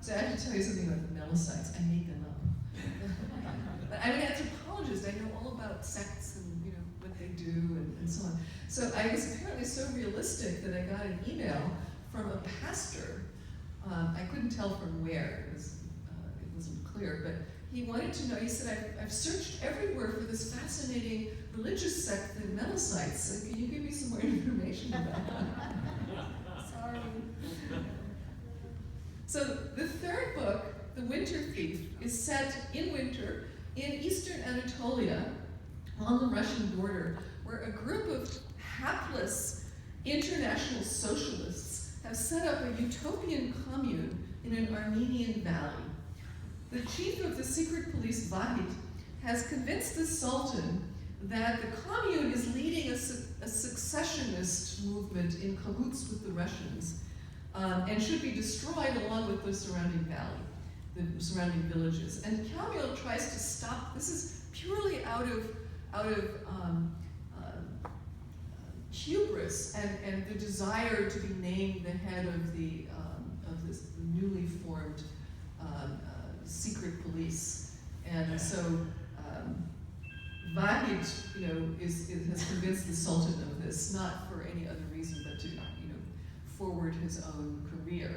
So I have to tell you something about the Melicites. I made them up. But I'm an anthropologist. I know all about sects and what they do and so on. So I was apparently so realistic that I got an email from a pastor. I couldn't tell from where. It wasn't clear, but he wanted to know. He said, I've searched everywhere for this fascinating religious sect, the Melicites. So can you give me some more information about that? Sorry. So the third book, The Winter Thief, is set in winter in eastern Anatolia on the Russian border, where a group of hapless international socialists have set up a utopian commune in an Armenian valley. The chief of the secret police, Vahid, has convinced the Sultan that the commune is leading a successionist movement in cahoots with the Russians, and should be destroyed along with the surrounding valley, the surrounding villages. And Kamil tries to stop. This is purely out of hubris and the desire to be named the head of this newly formed secret police. And so Vahid, has convinced the Sultan of this, not for any other reason but to, forward his own career.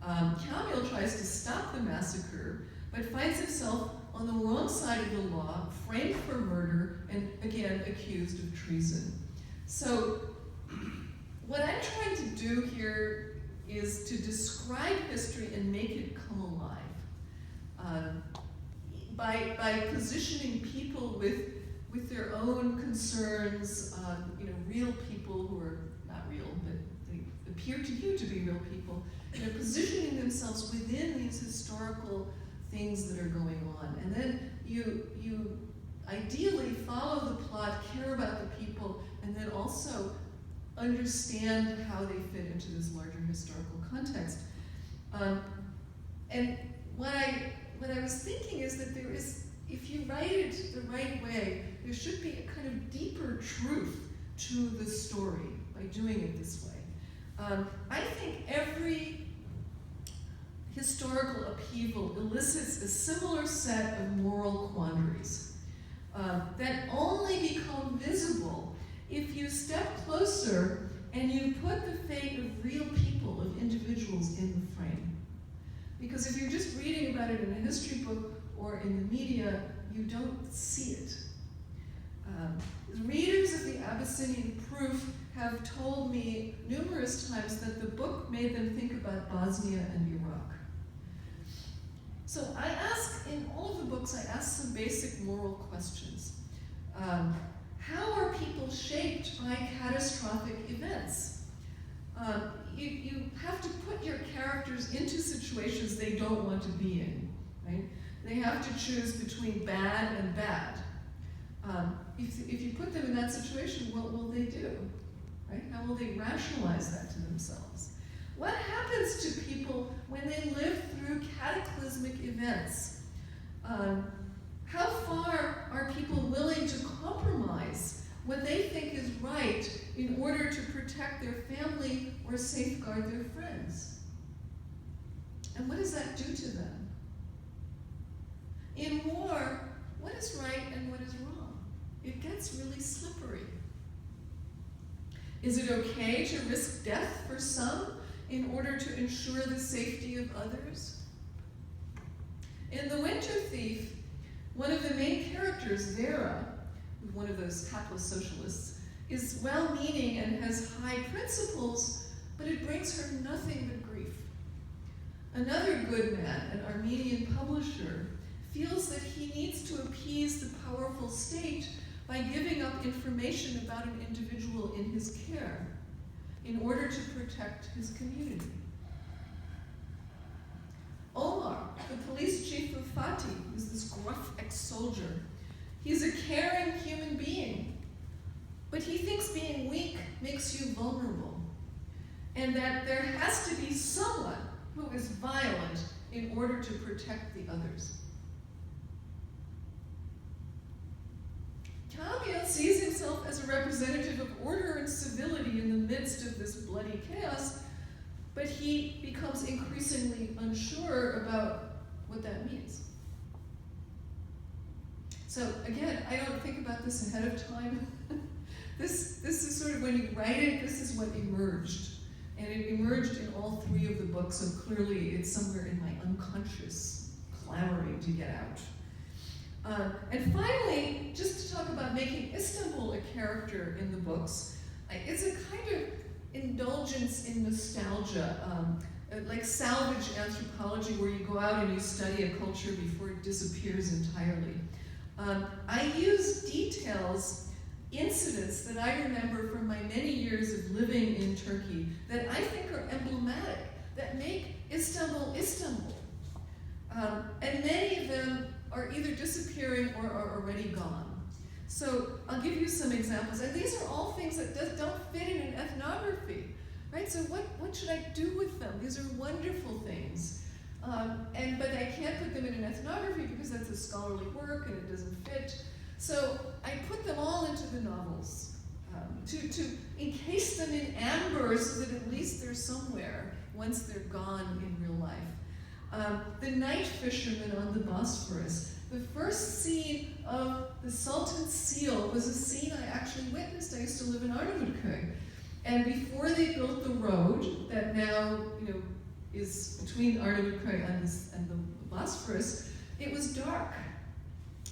Kamil tries to stop the massacre, but finds himself on the wrong side of the law, framed for murder, and again accused of treason. So what I'm trying to do here is to describe history and make it come alive. By positioning people with their own concerns, real people who are not real, but they appear to you to be real people, positioning themselves within these historical things that are going on. And then you ideally follow the plot, care about the people, and then also understand how they fit into this larger historical context. And what I was thinking is that there is, if you write it the right way, there should be a kind of deeper truth to the story by doing it this way. I think every historical upheaval elicits a similar set of moral quandaries that only become visible if you step closer and you put the fate of real people, of individuals, in the frame. Because if you're just reading about it in a history book or in the media, you don't see it. Readers of the Abyssinian Proof have told me numerous times that the book made them think about Bosnia and Iraq. So I ask, in all of the books, I ask some basic moral questions. How are people shaped by catastrophic events? You have to put your characters into situations they don't want to be in, right? They have to choose between bad and bad. If you put them in that situation, what will they do, right? How will they rationalize that to themselves? What happens to people when they live through cataclysmic events? How far are people willing to compromise what they think is right in order to protect their family or safeguard their friends? And what does that do to them? In war, what is right and what is wrong? It gets really slippery. Is it okay to risk death for some in order to ensure the safety of others? In The Winter Thief, one of the main characters, Vera, one of those hapless socialists, is well-meaning and has high principles, but it brings her nothing but grief. Another good man, an Armenian publisher, feels that he needs to appease the powerful state by giving up information about an individual in his care in order to protect his community. Omar, the police chief of Fatih, is this gruff ex-soldier. He's a caring human being, but he thinks being weak makes you vulnerable, and that there has to be someone who is violent in order to protect the others. Kamil sees himself as a representative of order and civility in the midst of this bloody chaos, but he becomes increasingly unsure about what that means. So again, I don't think about this ahead of time. This is sort of when you write it, this is what emerged. And it emerged in all three of the books, so clearly it's somewhere in my unconscious, clamoring to get out. And finally, just to talk about making Istanbul a character in the books, it's a kind of indulgence in nostalgia, like salvage anthropology, where you go out and you study a culture before it disappears entirely. I use details, incidents that I remember from my many years of living in Turkey that I think are emblematic, that make Istanbul Istanbul. And many of them are either disappearing or are already gone. So I'll give you some examples. And these are all things that don't fit in an ethnography, right? So what should I do with them? These are wonderful things. But I can't put them in an ethnography because that's a scholarly work and it doesn't fit. So I put them all into the novels to encase them in amber so that at least they're somewhere once they're gone in real life. The night fishermen on the Bosphorus. The first scene of the Sultan's seal was a scene I actually witnessed. I used to live in Arnavutköy. And before they built the road that now, is between Arnavutköy and the Bosphorus, it was dark.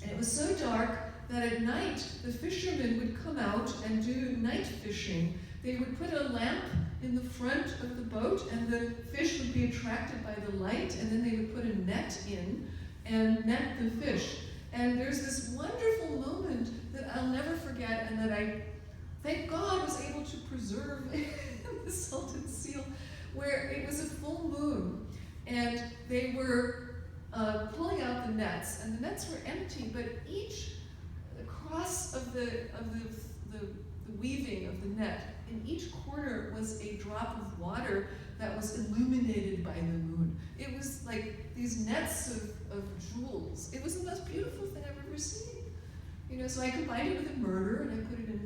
And it was so dark that at night, the fishermen would come out and do night fishing. They would put a lamp in the front of the boat, and the fish would be attracted by the light, and then they would put a net in and net the fish. And there's this wonderful moment that I'll never forget, and that I, thank God, was able to preserve the Sultan's seal, where it was a full moon, and they were pulling out the nets, and the nets were empty, but each cross of the weaving of the net, in each corner was a drop of water that was illuminated by the moon. It was like these nets of jewels. It was the most beautiful thing I've ever seen. So I combined it with a murder, and I put it in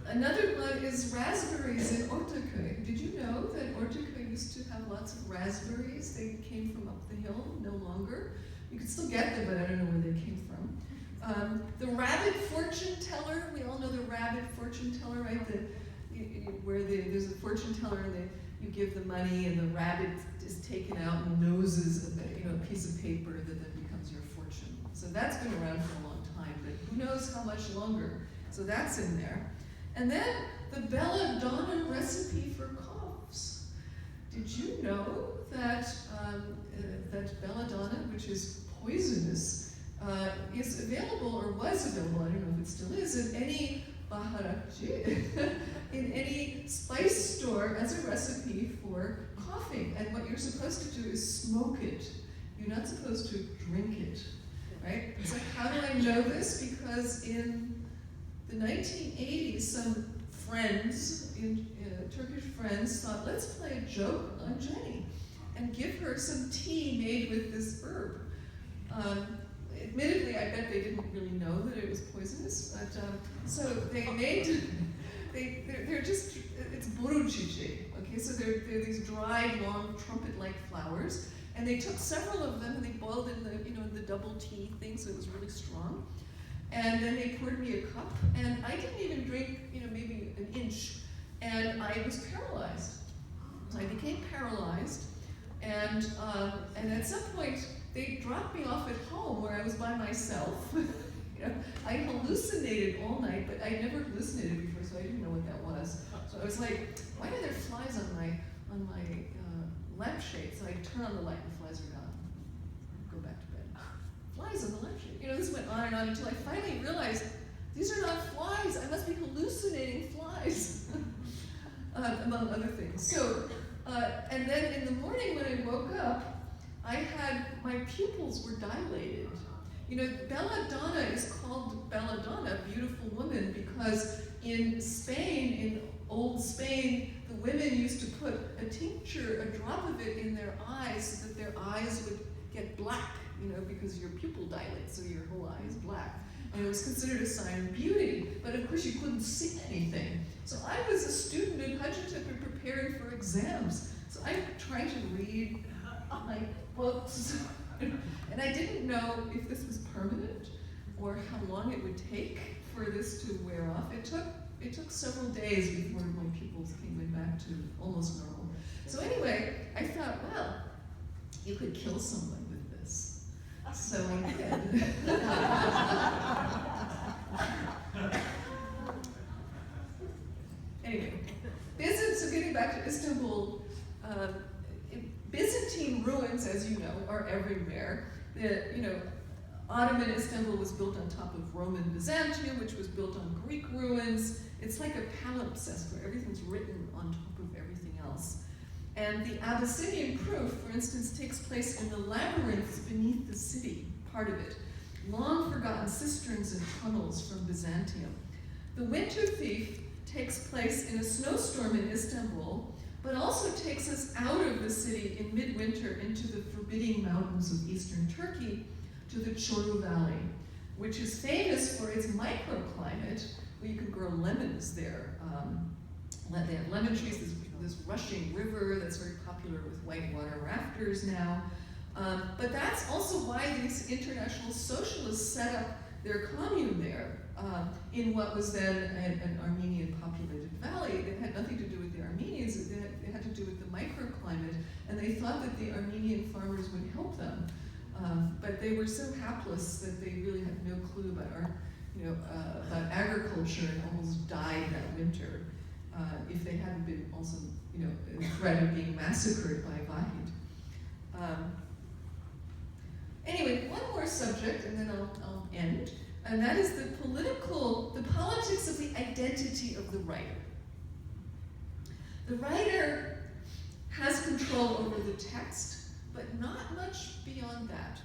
another one is raspberries in Ortaköy. Did you know that Ortaköy used to have lots of raspberries? They came from up the hill, no longer. You could still get them, but I don't know where they came from. The rabbit fortune teller, we all know the rabbit fortune teller, right? There's a fortune teller and you give the money and the rabbit is taken out and noses a piece of paper that then becomes your fortune. So that's been around for a long time, but who knows how much longer. So that's in there. And then the belladonna recipe for coughs. Did you know that that belladonna, which is poisonous, is available, or was available, I don't know if it still is, in any baharatçı, in any spice store as a recipe for coughing. And what you're supposed to do is smoke it. You're not supposed to drink it, right? So how do I know this? Because in the 1980s, some friends, Turkish friends, thought, let's play a joke on Jenny and give her some tea made with this herb. Admittedly, I bet they didn't really know that it was poisonous, but so they made, they're just, it's borucici, okay? So they're these dried, long, trumpet-like flowers, and they took several of them and they boiled in the double tea thing, so it was really strong. And then they poured me a cup, and I didn't even drink, maybe an inch, and I was paralyzed. So I became paralyzed, and at some point, they dropped me off at home where I was by myself. I hallucinated all night, but I'd never hallucinated before, so I didn't know what that was. So I was like, why are there flies on my lampshade? So I turn on the light and the flies are gone. Go back to bed. Flies on the lampshade. This went on and on until I finally realized, these are not flies. I must be hallucinating flies, among other things. So, and then in the morning when I woke up, my pupils were dilated. Belladonna is called belladonna, beautiful woman, because in Spain, in old Spain, the women used to put a tincture, a drop of it in their eyes so that their eyes would get black, because your pupil dilates, so your whole eye is black. and it was considered a sign of beauty, but of course you couldn't see anything. So I was a student in Hacettepe preparing for exams, so I tried to read my books, and I didn't know if this was permanent or how long it would take for this to wear off. It took several days before my pupils came back to almost normal. So anyway, I thought, well, you could kill someone with this. So I did. Anyway, so getting back to Istanbul, Byzantine ruins, as you know, are everywhere. Ottoman Istanbul was built on top of Roman Byzantium, which was built on Greek ruins. It's like a palimpsest where everything's written on top of everything else. And the Abyssinian Proof, for instance, takes place in the labyrinths beneath the city, part of it. Long forgotten cisterns and tunnels from Byzantium. The Winter Thief takes place in a snowstorm in Istanbul, but also takes us out of the city in midwinter into the forbidding mountains of eastern Turkey to the Çoruh Valley, which is famous for its microclimate, where you can grow lemons there. They have lemon trees, this rushing river that's very popular with whitewater rafters now. But that's also why these international socialists set up their commune there in what was then an Armenian populated valley. It had nothing to do with the Armenians, it had to do with the microclimate, and they thought that the Armenian farmers would help them. But they were so hapless that they really had no clue about agriculture and almost died that winter if they hadn't been also, in threat of being massacred by Vahid. Anyway, one more subject, and then I'll end, and that is the politics of the identity of the writer. The writer has control over the text, but not much beyond that.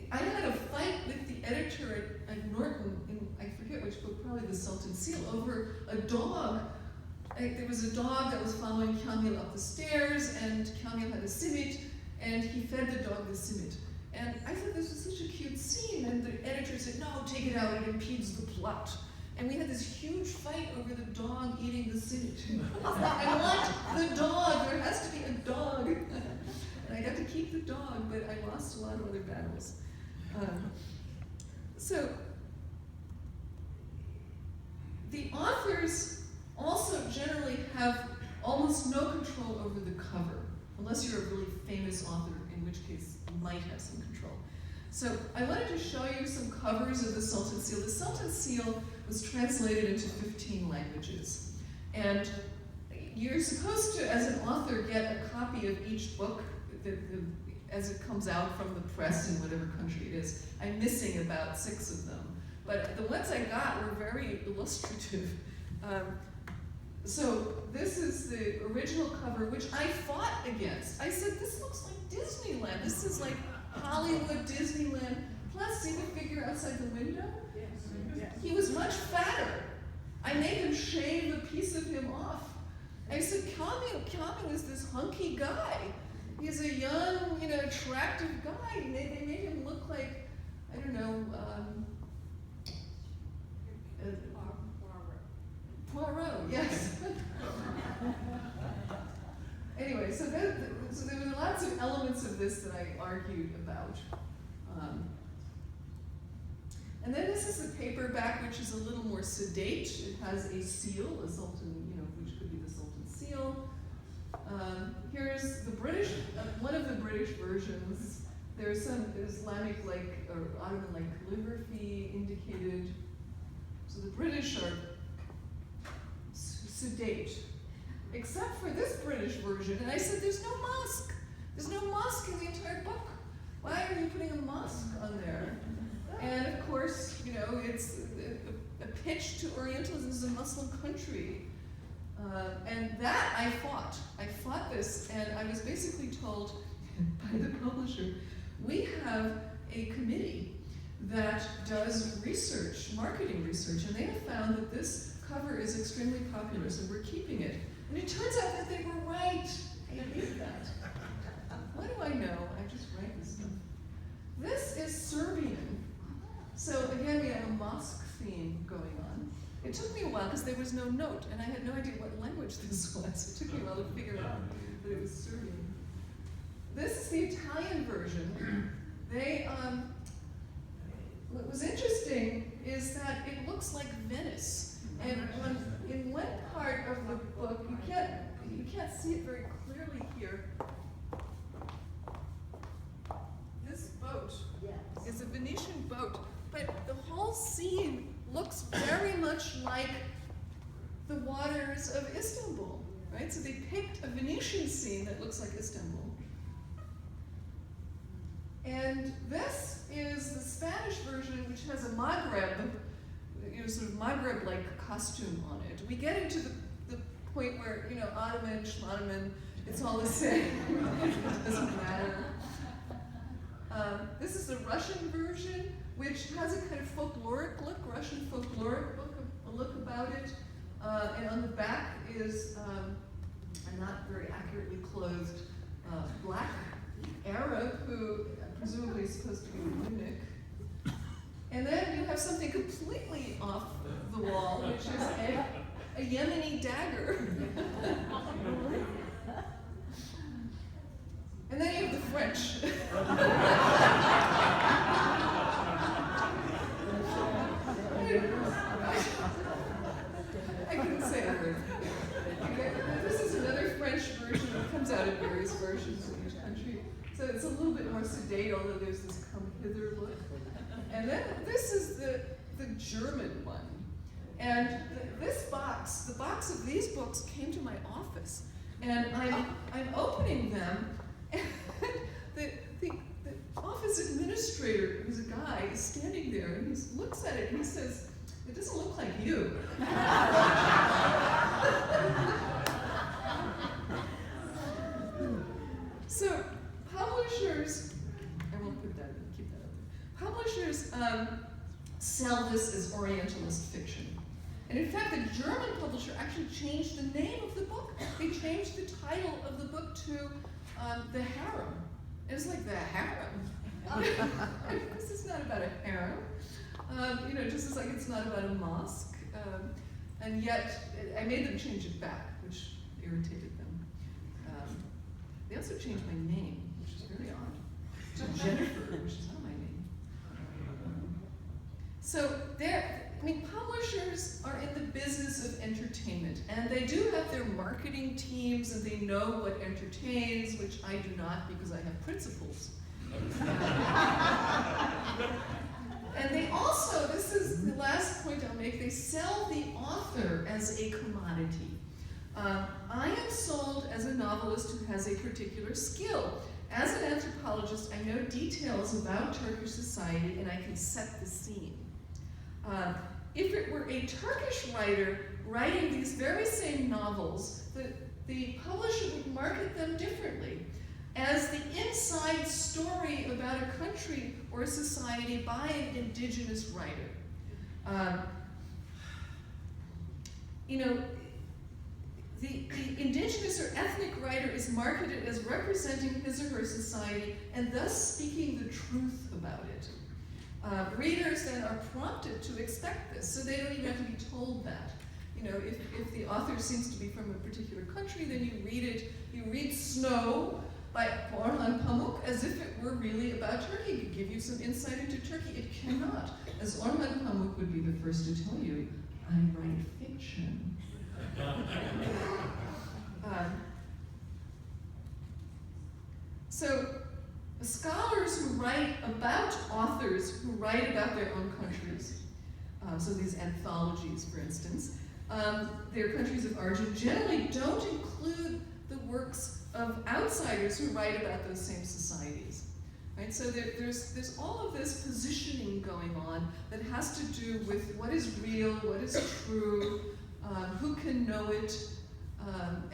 I had a fight with the editor at Norton, in, I forget which book, probably The Sultan Seal, over a dog. There was a dog that was following Kamil up the stairs, and Kamil had a simit, and he fed the dog the simit. And I thought this was such a cute scene, and the editor said, no, take it out, it impedes the plot. And we had this huge fight over the dog eating the simit. I want the dog, there has to be a dog. And I got to keep the dog, but I lost a lot of other battles. So, the authors also generally have almost no control over the cover, unless you're a really famous author, in which case you might have some control. So I wanted to show you some covers of the Sultan Seal. The Sultan Seal was translated into 15 languages. And you're supposed to, as an author, get a copy of each book as it comes out from the press in whatever country it is. I'm missing about 6 of them. But the ones I got were very illustrative. So this is the original cover, which I fought against. I said, this looks like Disneyland. This is like Hollywood Disneyland. Plus, see the figure outside the window? Yes. He was much fatter. I made them shave a piece of him off. I said, Kamil is this hunky guy. He's a young, attractive guy. They made him look like, I don't know, Poirot, yes. Anyway, so there were lots of elements of this that I argued about. And then this is the paperback, which is a little more sedate. It has a seal, a Sultan, which could be the Sultan Seal. Here's the British, one of the British versions. There's some Islamic-like or Ottoman-like calligraphy indicated. So the British are sedate, except for this British version. And I said, there's no mosque. There's no mosque in the entire book. Why are you putting a mosque on there? And of course, it's a pitch to Orientalism as a Muslim country. And that I fought. I fought this, and I was basically told by the publisher, we have a committee that does research, marketing research, and they have found that this cover is extremely popular, so we're keeping it. And it turns out that they were right. I hate that. What do I know? I just write this stuff. This is Serbian. So again, we have a mosque theme going on. It took me a while because there was no note, and I had no idea what language this was. It took me a while to figure out that it was Serbian. This is the Italian version. What was interesting is that it looks like Venice, and in one part of the book, you can't see it very clearly here. This boat is a Venetian boat, but the whole scene looks very much like the waters of Istanbul, right? So they picked a Venetian scene that looks like Istanbul. And this is the Spanish version, which has a Maghreb, sort of Maghreb-like costume on it. We get into the point where, Ottoman, Schottoman, it's all the same. It doesn't matter. This is the Russian version, which has a kind of folkloric look, Russian folkloric look about it. And on the back is a not very accurately clothed black Arab who presumably is supposed to be a eunuch. And then you have something completely off the wall, which is a Yemeni dagger. And then you have the French. I couldn't say a word. This is another French version that comes out in various versions in each country. So it's a little bit more sedate, although there's this come hither look. And then this is the German one. And this box, the box of these books came to my office. And I'm opening them, and the office administrator, who's a guy, is standing there, and he looks at it and he says, "It doesn't look like you." So publishers, I won't put that in, keep that up there. Publishers sell this as Orientalist fiction. And in fact, the German publisher actually changed the name of the book. They changed the title of the book to The Harem. It was like, the harem. This is not about a harem. Just as like it's not about a mosque. And yet, I made them change it back, which irritated them. They also changed my name, which is very odd, to Jennifer, which is not my name. So publishers are in the business of entertainment, and they do have their marketing teams, and they know what entertains, which I do not because I have principles. And they also, this is the last point I'll make, they sell the author as a commodity. I am sold as a novelist who has a particular skill. As an anthropologist, I know details about Turkish society and I can set the scene. If it were a Turkish writer writing these very same novels, the publisher would market them differently as the inside story about a country or a society by an indigenous writer. The indigenous or ethnic writer is marketed as representing his or her society and thus speaking the truth about it. Readers then are prompted to expect this, so they don't even have to be told that. If the author seems to be from a particular country, then you read it. You read Snow by Orhan Pamuk as if it were really about Turkey. It could give you some insight into Turkey. It cannot. As Orhan Pamuk would be the first to tell you, I write fiction. So scholars who write about authors who write about their own countries, so these anthologies, for instance, their countries of origin generally don't include the works of outsiders who write about those same societies. Right? So there's all of this positioning going on that has to do with what is real, what is true, who can know it,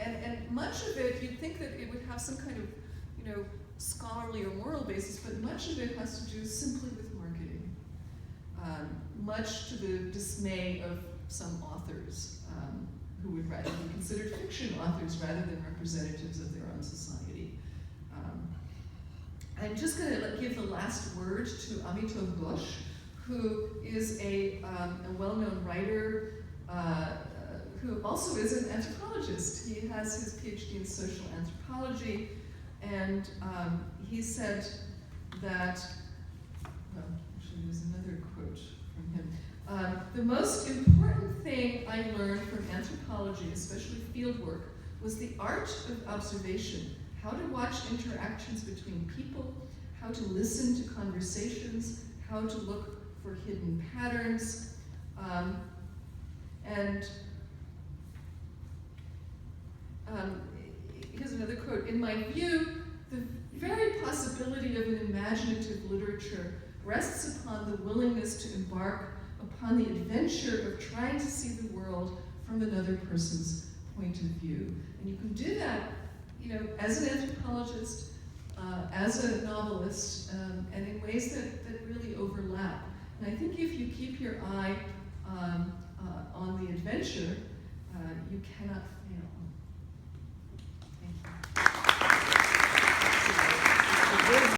and much of it, you'd think that it would have some kind of, scholarly or moral basis, but much of it has to do simply with marketing, much to the dismay of some authors who would rather be considered fiction authors rather than representatives of their own society. I'm just going to give the last word to Amitav Ghosh, who is a well-known writer, who also is an anthropologist. He has his PhD in social anthropology, and he said that, well, actually there's another quote from him. The most important thing I learned from anthropology, especially fieldwork, was the art of observation, how to watch interactions between people, how to listen to conversations, how to look for hidden patterns, here's another quote. In my view, the very possibility of an imaginative literature rests upon the willingness to embark upon the adventure of trying to see the world from another person's point of view. And you can do that, as an anthropologist, as a novelist, and in ways that really overlap. And I think if you keep your eye on the adventure, you cannot fail.